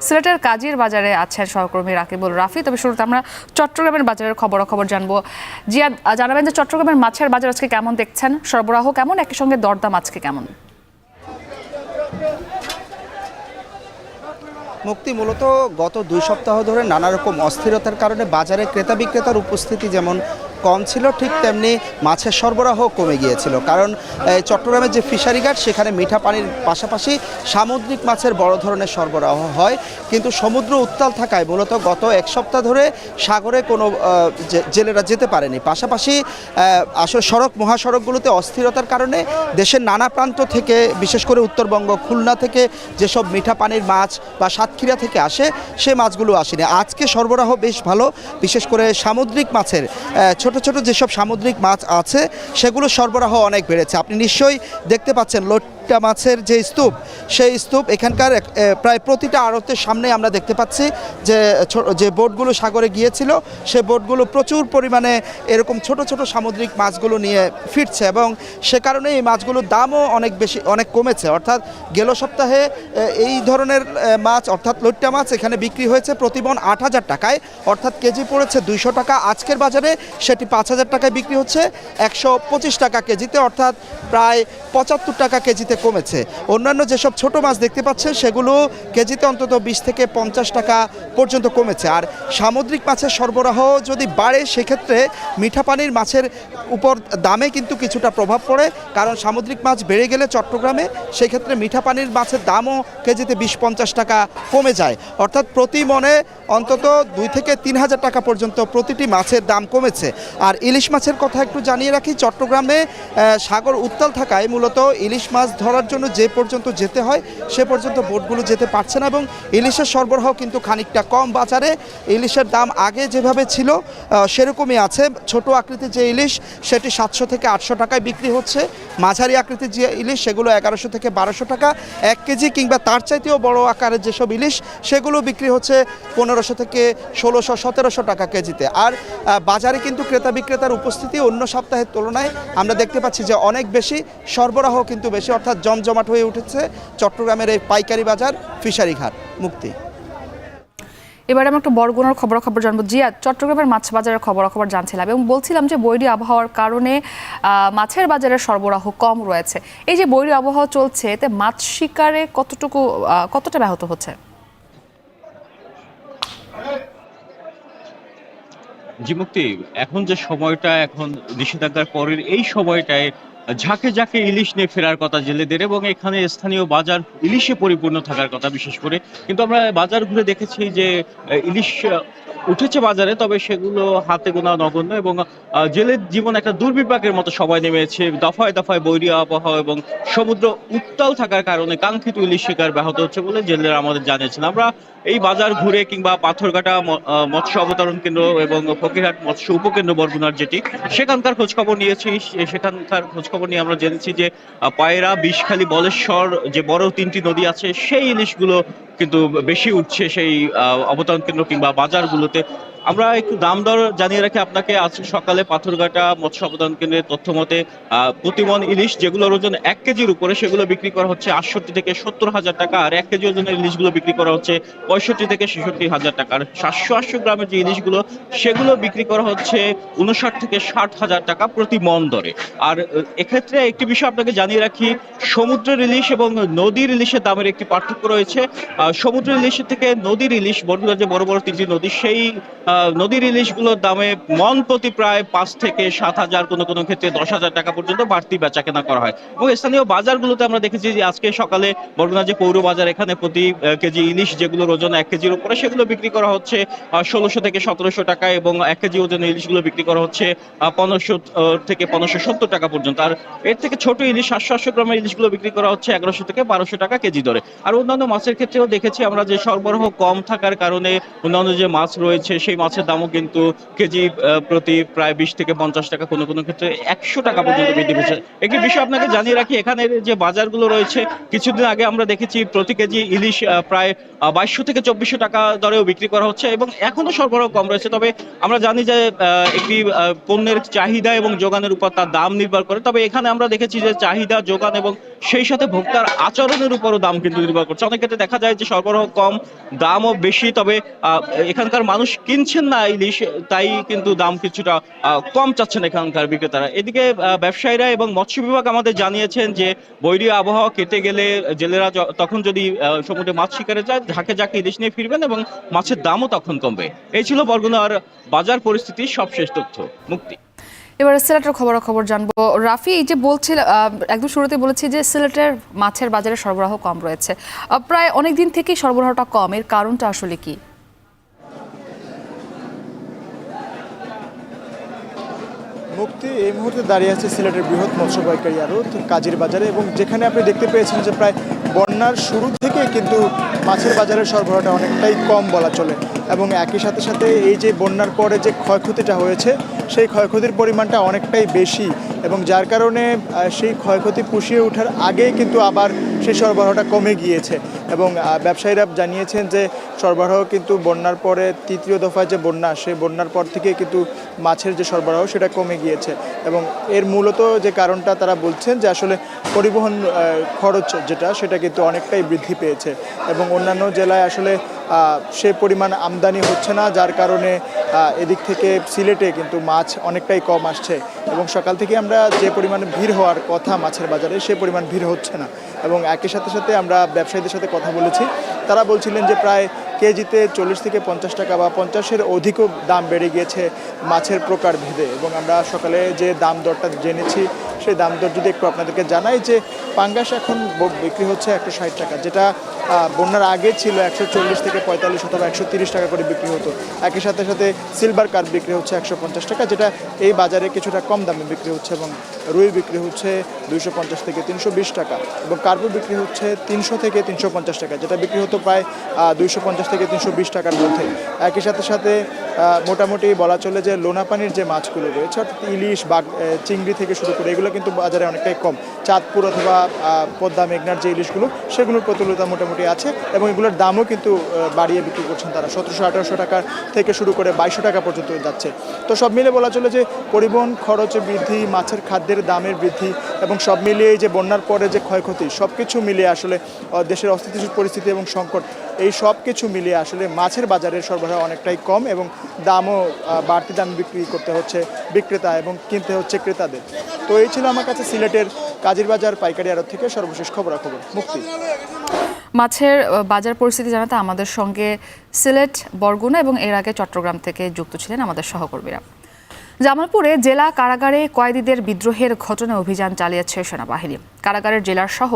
সিলেটের কাজীর বাজারে আছেন সহকর্মী রাকিবুল রাফি। তবে শুরুতে আমরা চট্টগ্রামের বাজারের খবরাখবর জানবো। জিয়াদ, জানাবেন যে চট্টগ্রামের মাছের বাজার আজকে কেমন দেখছেন, সরবরাহ কেমন, একই সঙ্গে দরদাম আজকে কেমন? মুক্তি মূলত গত 2 সপ্তাহ ধরে নানা রকম অস্থিরতার কারণে বাজারে ক্রেতা বিক্রেতার উপস্থিতি যেমন কম ছিল, ঠিক তেমনি মাছের সরবরাহ কমে গিয়েছিল। কারণ চট্টগ্রামের যে ফিশারি ঘাট, সেখানে মিঠা পানির পাশাপাশি সামুদ্রিক মাছের বড় ধরনের সরবরাহ হয়, কিন্তু সমুদ্র উত্তাল থাকায় মূলত গত 1 সপ্তাহ ধরে সাগরে কোনো জেলেরা যেতে পারেনি। পাশাপাশি আসলে মহাসড়কগুলোতে অস্থিরতার কারণে দেশের নানা প্রান্ত থেকে, বিশেষ করে উত্তরবঙ্গ খুলনা থেকে যেসব মিঠা পানির মাছ বা সাতক্ষীরা থেকে আসে, সে মাছগুলো আসেনি। আজকে সরবরাহ বেশ ভালো, বিশেষ করে সামুদ্রিক মাছের ছোট ছোট যেসব সামুদ্রিক মাছ আছে সেগুলো সরবরাহ অনেক বেড়েছে। আপনি নিশ্চয়ই দেখতে পাচ্ছেন লোট্টা মাছের যে স্তূপ, সেই স্তূপ এখানকার প্রায় প্রতিটা আড়তের সামনে আমরা দেখতে পাচ্ছি যে বোটগুলো সাগরে গিয়েছিল, সে বোটগুলো প্রচুর পরিমাণে এরকম ছোট ছোট সামুদ্রিক মাছগুলো নিয়ে ফিরছে, এবং সে কারণে এই মাছগুলোর দামও অনেক কমেছে। অর্থাৎ গেল সপ্তাহে এই ধরনের মাছ অর্থাৎ লোট্টা মাছ এখানে বিক্রি হয়েছে প্রতিমণ 8,000 টাকায়, অর্থাৎ কেজি পড়েছে 200 টাকা। আজকের বাজারে সেটি 5,000 টাকায় বিক্রি হচ্ছে 125 টাকা কেজিতে, অর্থাৎ প্রায় 75 টাকা কেজিতে কমেছে। অন্যান্য যেসব ছোট মাছ দেখতে পাচ্ছেন সেগুলো কেজিতে অন্তত 20 থেকে 50 টাকা পর্যন্ত কমেছে। আর সামুদ্রিক মাছের সরবরাহ যদি বাড়ে, সেক্ষেত্রে মিঠা পানির মাছের উপর দামে কিন্তু কিছুটা প্রভাব পড়ে, কারণ সামুদ্রিক মাছ বেড়ে গেলে চট্টগ্রামে সেক্ষেত্রে মিঠা পানির মাছের দামও কেজিতে 20-50 টাকা কমে যায়। অর্থাৎ প্রতি মনে অন্তত 2 থেকে 3,000 টাকা পর্যন্ত প্রতিটি মাছের দাম কমেছে। আর ইলিশ মাছের কথা একটু জানিয়ে রাখি, চট্টগ্রামে সাগর উত্তাল থাকায় মূলত ইলিশ মাছ ধরার জন্য যে পর্যন্ত যেতে হয় সে পর্যন্ত বোটগুলো যেতে পারছে না, এবং ইলিশের সরবরাহ কিন্তু খানিকটা কম। বাজারে ইলিশের দাম আগে যেভাবে ছিল সেরকমই আছে। ছোট আকৃতির যে ইলিশ সেটি 700 থেকে 800 টাকায় বিক্রি হচ্ছে, মাঝারি আকৃতির যে ইলিশ সেগুলো 1100 থেকে 1200 টাকা, 1 কেজি কিংবা তার চাইতেও বড় আকারের যেসব ইলিশ সেগুলো বিক্রি হচ্ছে 1500 থেকে 1600-1700 টাকা কেজিতে। আর বাজারে কিন্তু ক্রেতা বিক্রেতার উপস্থিতি অন্য সপ্তাহের তুলনায় আমরা দেখতে পাচ্ছি যে অনেক বেশি, সরবরাহ কিন্তু বেশি, অর্থাৎ জমজমাট হয়ে উঠেছে চট্টগ্রামের এই পাইকারি বাজার ফিশারি ঘাট। মুক্তি, এবারে আমরা একটু বরগুনার খবরাখবর জানবো। জিয়াদ, চট্টগ্রামের মাছ বাজারের খবরাখবর জানছিলাম এবং বলছিলাম যে বৈরী আবহাওয়ার কারণে মাছের বাজারের সরবরাহ কম রয়েছে। এই যে বৈরী আবহাওয়া চলছে, এতে মাছ শিকারে কতটা ব্যাহত হচ্ছে? জি মুক্তি, এখন যে সময়টা, এখন নিষেধাজ্ঞার পরের এই সময়টায় ঝাঁকে ঝাঁকে ইলিশ নিয়ে ফেরার কথা জেলেদের, এবং এখানে স্থানীয় বাজার ইলিশে পরিপূর্ণ থাকার কথা বিশেষ করে। কিন্তু আমরা বাজার ঘুরে দেখেছি যে ইলিশ উঠেছে বাজারে, তবে সেগুলো হাতে গোনা নগণ্য, এবং জেলের জীবন একটা দুর্বিপাকের মতো সবাই নেমেছে। দফায় দফায় বৈরী আবহাওয়া এবং সমুদ্র উত্তাল থাকার কারণে কাঙ্ক্ষিত ইলিশ শিকার ব্যাহত হচ্ছে বলে জেলেরা আমাদের জানিয়েছেন। আমরা এই বাজার ঘুরে কিংবা পাথরঘাটা মৎস্য অবতরণ কেন্দ্র এবং ফকিরহাট মৎস্য উপকেন্দ্র বরগুনার যেটি, সেখানকার খোঁজখবর নিয়েছি। সেখানকার খোঁজখবর নিয়ে আমরা জেনেছি যে পায়রা, বিষখালী, বলেশ্বর যে বড় 3টি নদী আছে, সেই ইলিশগুলো কিন্তু বেশি উঠছে সেই অবতরণ কেন্দ্র কিংবা বাজারগুলোতে। আমরা একটু দাম দর জানিয়ে রাখি আপনাকে। আজ সকালে পাথরঘাটা মৎস্য অবতরণ কেন্দ্রের তথ্য মতে প্রতিমন ইলিশ যেগুলোর ওজন 1 কেজির উপরে, সেগুলো বিক্রি করা হচ্ছে 68 থেকে 70,000 টাকা, আর 1 কেজি ওজনের ইলিশগুলো বিক্রি করা হচ্ছে 65 থেকে 66,000 টাকা। আর 700-800 গ্রামের যে ইলিশগুলো সেগুলো বিক্রি করা হচ্ছে 59 থেকে 60,000 টাকা প্রতি মন দরে। আর এক্ষেত্রে একটি বিষয় আপনাকে জানিয়ে রাখি, সমুদ্রের ইলিশ এবং নদীর ইলিশের দামের একটি পার্থক্য রয়েছে। সমুদ্রের ইলিশের থেকে নদীর ইলিশ, বরগুনার যে বড় বড় 3টি নদী, সেই নদীর ইলিশগুলোর দামে মন প্রতি প্রায় 5 থেকে 7,000, কোনো কোনো ক্ষেত্রে 10,000 টাকা পর্যন্ত বাড়তি বেচা কেনা করা হয়। এবং স্থানীয় বাজারগুলোতে আমরা দেখেছি যে আজকে সকালে বরগুনা যে পৌর বাজার, এখানে প্রতি কেজি ইলিশ যেগুলোর ওজন 1 কেজির উপরে, সেগুলো বিক্রি করা হচ্ছে 1600 থেকে 1700 টাকা, এবং 1 কেজি ওজনের ইলিশগুলো বিক্রি করা হচ্ছে 1500 থেকে 1570 টাকা পর্যন্ত। আর এর থেকে ছোট ইলিশ 700-800 গ্রামের ইলিশগুলো বিক্রি করা হচ্ছে 1100 থেকে 1200 টাকা কেজি দরে। আর অন্যান্য মাছের ক্ষেত্রেও দেখেছি আমরা যে সরবরাহ কম থাকার কারণে অন্যান্য যে মাছ রয়েছে সেই মাছের দামও কিন্তু কেজি প্রতি প্রায় 20 থেকে 50 টাকা, কোনো কোনো ক্ষেত্রে 100 টাকা পর্যন্ত বৃদ্ধি পেয়েছে। একটি বিষয় আপনাকে জানিয়ে রাখি, এখানে যে বাজারগুলো রয়েছে, কিছুদিন আগে আমরা দেখেছি প্রতি কেজি ইলিশ প্রায় 2200 থেকে 2400 টাকা দরেও বিক্রি করা হচ্ছে, এবং এখনো সরবরাহ কম রয়েছে। তবে আমরা জানি যে একটি পণ্যের চাহিদা এবং যোগানের উপর তার দাম নির্ভর করে। তবে এখানে আমরা দেখেছি যে চাহিদা, যোগান এবং সেই সাথে ভোক্তার আচরণের উপরও দাম কিন্তু নির্ভর করছে। অনেক ক্ষেত্রে দেখা যায় যে সরবরাহ কম, দামও বেশি, তবে এখানকার মানুষ কিনছেন না ইলিশ, তাই কিন্তু দাম কিছুটা কম চাচ্ছেন এখানকার বিক্রেতারা। এদিকে ব্যবসায়ীরা এবং মৎস্য বিভাগ আমাদের জানিয়েছেন যে বৈরী আবহাওয়া কেটে গেলে জেলেরা তখন যদি সমুদ্রে মাছ শিকারে যায়, ঝাঁকে ঝাঁকে ইলিশ নিয়ে ফিরবেন এবং মাছের দামও তখন কমবে। এই ছিল বরগুনার বাজার পরিস্থিতির সবশেষ তথ্য। মুক্তি। এবারে সিলেটের খবর জানবো। রাফি, এই যে বলছিল একদম শুরুতে বলেছি যে সিলেটের মাছের বাজারে সরবরাহ কম রয়েছে, প্রায় অনেক দিন থেকেই সরবরাহটা কম, এর কারণটা আসলে কি? মুক্তি এই মুহূর্তে দাঁড়িয়ে আছে সিলেটের বৃহৎ মৎস্য পাইকারি আড়ত কাজীর বাজারে, এবং যেখানে আপনি দেখতে পেয়েছেন যে প্রায় বন্যার শুরু থেকে কিন্তু মাছের বাজারের সরবরাহটা অনেকটাই কম বলা চলে, এবং একই সাথে সাথে এই যে বন্যার পরে যে ক্ষয়ক্ষতিটা হয়েছে সেই ক্ষয়ক্ষতির পরিমাণটা অনেকটাই বেশি, এবং যার কারণে সেই ক্ষয়ক্ষতি পুষিয়ে ওঠার আগেই কিন্তু আবার সেই সরবরাহটা কমে গিয়েছে। এবং ব্যবসায়ীরা জানিয়েছেন যে সরবরাহ কিন্তু বন্যার পরে তৃতীয় দফায় যে বন্যা, সেই বন্যার পর থেকে কিন্তু মাছের যে সরবরাহ সেটা কমে গিয়েছে, এবং এর মূলত যে কারণটা তারা বলছেন যে আসলে পরিবহন খরচ সেটা কিন্তু অনেকটাই বৃদ্ধি পেয়েছে, এবং অন্যান্য জেলায় আসলে সে পরিমাণ আমদানি হচ্ছে না, যার কারণে এদিক থেকে সিলেটে কিন্তু মাছ অনেকটাই কম আসছে, এবং সকাল থেকে আমরা যে পরিমাণে ভিড় হওয়ার কথা মাছের বাজারে সে পরিমাণ ভিড় হচ্ছে না। এবং একই সাথে সাথে আমরা ব্যবসায়ীদের সাথে কথা বলেছি, তারা বলছিলেন যে প্রায় কেজিতে 40 থেকে 50 টাকা বা 50-এর অধিকও দাম বেড়ে গিয়েছে মাছের প্রকার ভেদে। এবং আমরা সকালে যে দাম দরটা জেনেছি সেই দাম দর যদি একটু আপনাদেরকে জানাই, যে পাঙ্গাস এখন বিক্রি হচ্ছে 160 টাকা, যেটা বন্যার আগে ছিল 140 থেকে 45 অথবা 130 টাকা করে বিক্রি হতো। একই সাথে সাথে সিলভার কার্প বিক্রি হচ্ছে 150 টাকা, যেটা এই বাজারে কিছুটা কম দামে বিক্রি হচ্ছে, এবং রুই বিক্রি হচ্ছে 250 থেকে 320 টাকা, এবং কার্পু বিক্রি হচ্ছে 300 থেকে 350 টাকা, যেটা বিক্রি হতো প্রায় 250 থেকে 320 টাকার মধ্যে। একই সাথে সাথে মোটামুটি বলা চলে যে লোনা পানির যে মাছগুলো রয়েছে, অর্থাৎ ইলিশ বা চিংড়ি থেকে শুরু করে এগুলো কিন্তু বাজারে অনেকটাই কম। চাঁদপুর অথবা পদ্মা মেঘনার যে ইলিশগুলো সেগুলোর প্রতুলতা মোটামুটি আছে, এবং এগুলোর দামও কিন্তু বাড়িয়ে বিক্রি করছেন তারা, 1700-1800 টাকা থেকে শুরু করে 2200 টাকা পর্যন্ত যাচ্ছে। তো সব মিলে বলা চলে যে পরিবহন খরচের বৃদ্ধি, মাছের খাদ্যের দামের বৃদ্ধি, এবং সব মিলিয়ে যে বন্যার পরে যে ক্ষয়ক্ষতি, সব কিছু মিলিয়ে আসলে দেশের অস্থিতিশীল পরিস্থিতি এবং সংকট, এই সব কিছু মিলিয়ে আসলে মাছের বাজারের সরবরাহ অনেকটাই কম, এবং দামও বাড়তি দামে বিক্রি করতে হচ্ছে বিক্রেতা এবং কিনতে হচ্ছে ক্রেতাদের। তো এই ছিল আমার কাছে সিলেটের কাজীর বাজার পাইকারি আড়ত থেকে সর্বশেষ খবরাখবর। মুক্তি। মাছের বাজার পরিস্থিতি জানাতে আমাদের সঙ্গে সিলেট, বরগুনা এবং এর আগে চট্টগ্রাম থেকে যুক্ত ছিলেন আমাদের সহকর্মীরা। জামালপুরে জেলা কারাগারে কয়েদিদের বিদ্রোহের ঘটনায় অভিযান চালিয়েছে সেনাবাহিনী। কারাগারের জেলার সহ